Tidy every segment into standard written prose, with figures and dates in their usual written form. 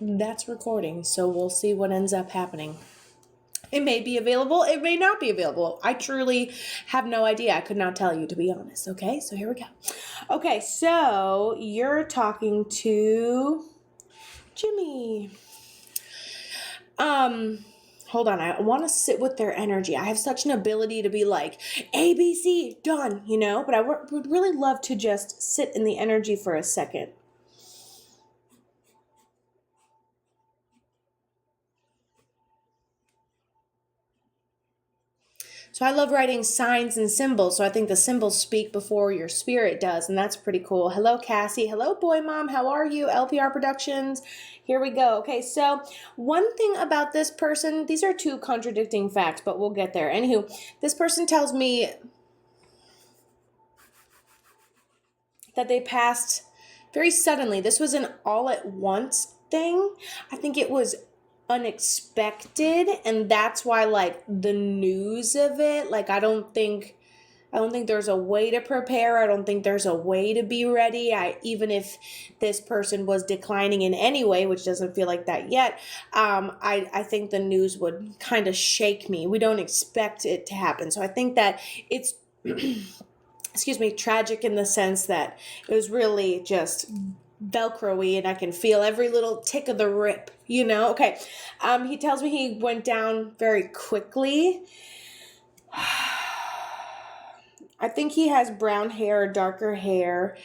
that's recording, so we'll see what ends up happening. It may be available, it may not be available. I truly have no idea. I could not tell you, to be honest. Okay, so here we go. Okay, so you're talking to Jimmie. Hold on. I want to sit with their energy. I have such an ability to be like, ABC, done, but I would really love to just sit in the energy for a second. So I love writing signs and symbols. So I think the symbols speak before your spirit does. And that's pretty cool. Hello, Cassie. Hello, Boy Mom. How are you? LPR Productions. Here we go. Okay, so one thing about this person, these are two contradicting facts, but we'll get there. Anywho, this person tells me that they passed very suddenly. This was an all at once thing. I think it was unexpected, and that's why like the news of it, like I don't think there's a way to prepare. I don't think there's a way to be ready. Even if this person was declining in any way, which doesn't feel like that yet, I think the news would kind of shake me. We don't expect it to happen. So I think that it's excuse me, tragic in the sense that it was really just Velcro-y and I can feel every little tick of the rip, Okay. He tells me he went down very quickly. I think he has brown hair or darker hair.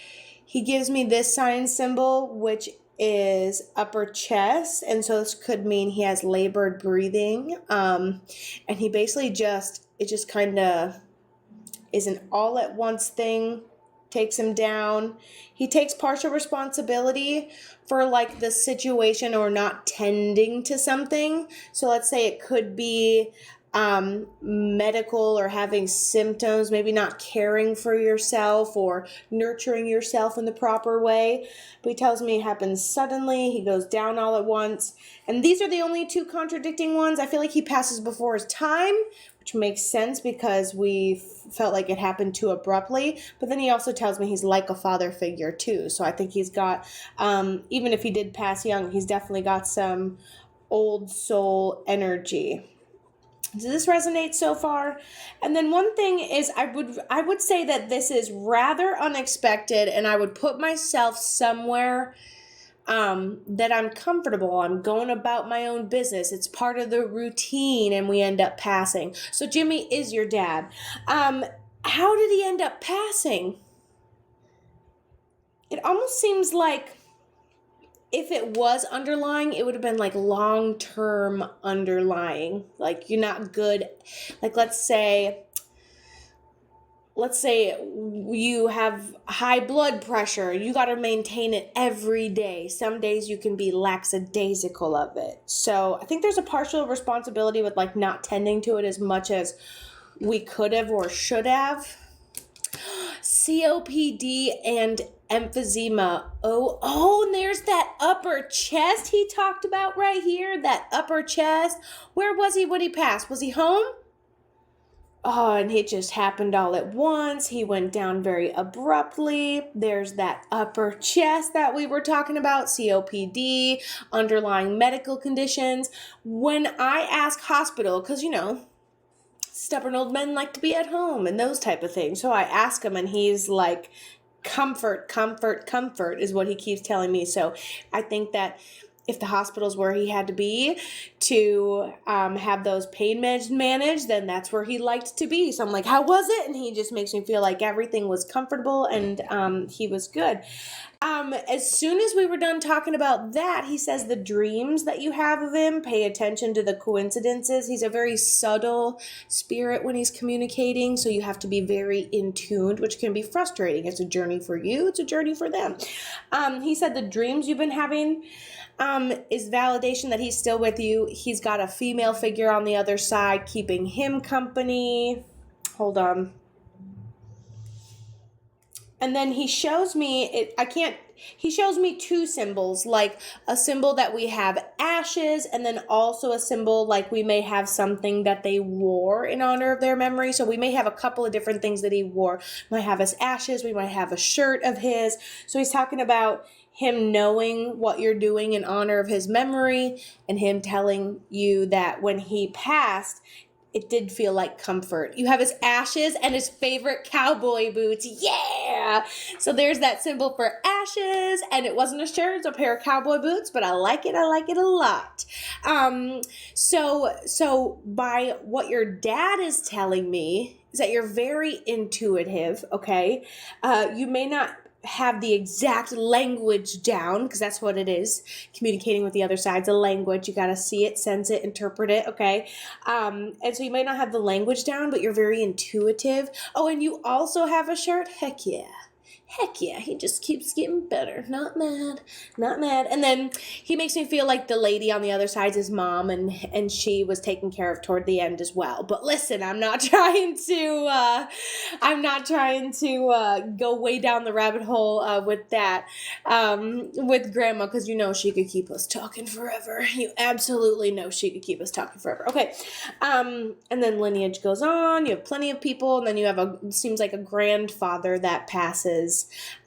He gives me this sign symbol, which is upper chest. And so this could mean he has labored breathing. And he basically it just kind of is an all at once thing, takes him down. He takes partial responsibility for like the situation or not tending to something. So let's say it could be medical or having symptoms, maybe not caring for yourself or nurturing yourself in the proper way. But he tells me it happens suddenly. He goes down all at once. And these are the only two contradicting ones. I feel like he passes before his time, which makes sense because we felt like it happened too abruptly. But then he also tells me he's like a father figure too. So I think he's got, even if he did pass young, he's definitely got some old soul energy. Does this resonate so far? And then one thing is I would say that this is rather unexpected, and I would put myself somewhere that I'm comfortable. I'm going about my own business. It's part of the routine, and we end up passing. So Jimmie is your dad. How did he end up passing? It almost seems like if it was underlying, it would have been like long-term underlying. Like you're not good. Like let's say you have high blood pressure. You got to maintain it every day. Some days you can be lackadaisical of it. So I think there's a partial responsibility with like not tending to it as much as we could have or should have. COPD and emphysema. Oh, and there's that upper chest he talked about right here. That upper chest. Where was he when he passed? Was he home? Oh, and it just happened all at once. He went down very abruptly. There's that upper chest that we were talking about, COPD, underlying medical conditions. When I ask hospital, because, stubborn old men like to be at home and those type of things. So I ask him and he's like, comfort is what he keeps telling me. So I think that if the hospital's where he had to be to have those pain meds managed, then that's where he liked to be. So I'm like, how was it? And he just makes me feel like everything was comfortable and he was good. As soon as we were done talking about that, he says the dreams that you have of him, pay attention to the coincidences. He's a very subtle spirit when he's communicating, so you have to be very in tuned, which can be frustrating. It's a journey for you. It's a journey for them. He said the dreams you've been having is validation that he's still with you. He's got a female figure on the other side keeping him company. Hold on. And then he shows me he shows me two symbols, like a symbol that we have ashes, and then also a symbol like we may have something that they wore in honor of their memory. So we may have a couple of different things that he wore. We might have his ashes, we might have a shirt of his. So he's talking about him knowing what you're doing in honor of his memory, and him telling you that when he passed, it did feel like comfort. You have his ashes and his favorite cowboy boots. Yeah! So there's that symbol for ashes, and it wasn't a shirt, it's a pair of cowboy boots, but I like it a lot. So by what your dad is telling me is that you're very intuitive, okay? You may not have the exact language down, because that's what it is. Communicating with the other side's a language. You got to see it, sense it, interpret it, okay? And so you might not have the language down, but you're very intuitive. Oh, and you also have a shirt? Heck yeah. Heck yeah, he just keeps getting better. Not mad, not mad. And then he makes me feel like the lady on the other side's his mom, and she was taken care of toward the end as well. But listen, I'm not trying to go way down the rabbit hole with that, with Grandma, because you know she could keep us talking forever. You absolutely know she could keep us talking forever. Okay, and then lineage goes on. You have plenty of people, and then you have seems like a grandfather that passes.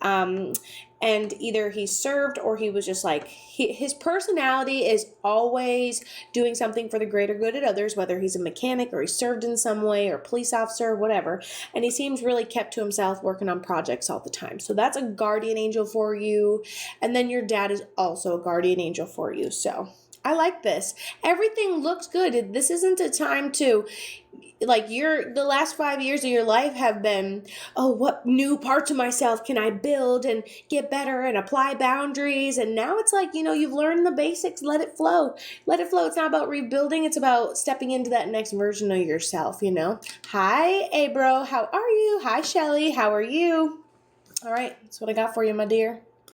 And either he served or he was just like, his personality is always doing something for the greater good at others, whether he's a mechanic or he served in some way or a police officer or whatever. And he seems really kept to himself, working on projects all the time. So that's a guardian angel for you. And then your dad is also a guardian angel for you. So I like this. Everything looks good. This isn't a time to, like, the last 5 years of your life have been, oh, what new parts of myself can I build and get better and apply boundaries? And now it's like, you've learned the basics. Let it flow. Let it flow. It's not about rebuilding. It's about stepping into that next version of yourself, Hi, Abro. How are you? Hi, Shelly. How are you? All right. That's what I got for you, my dear.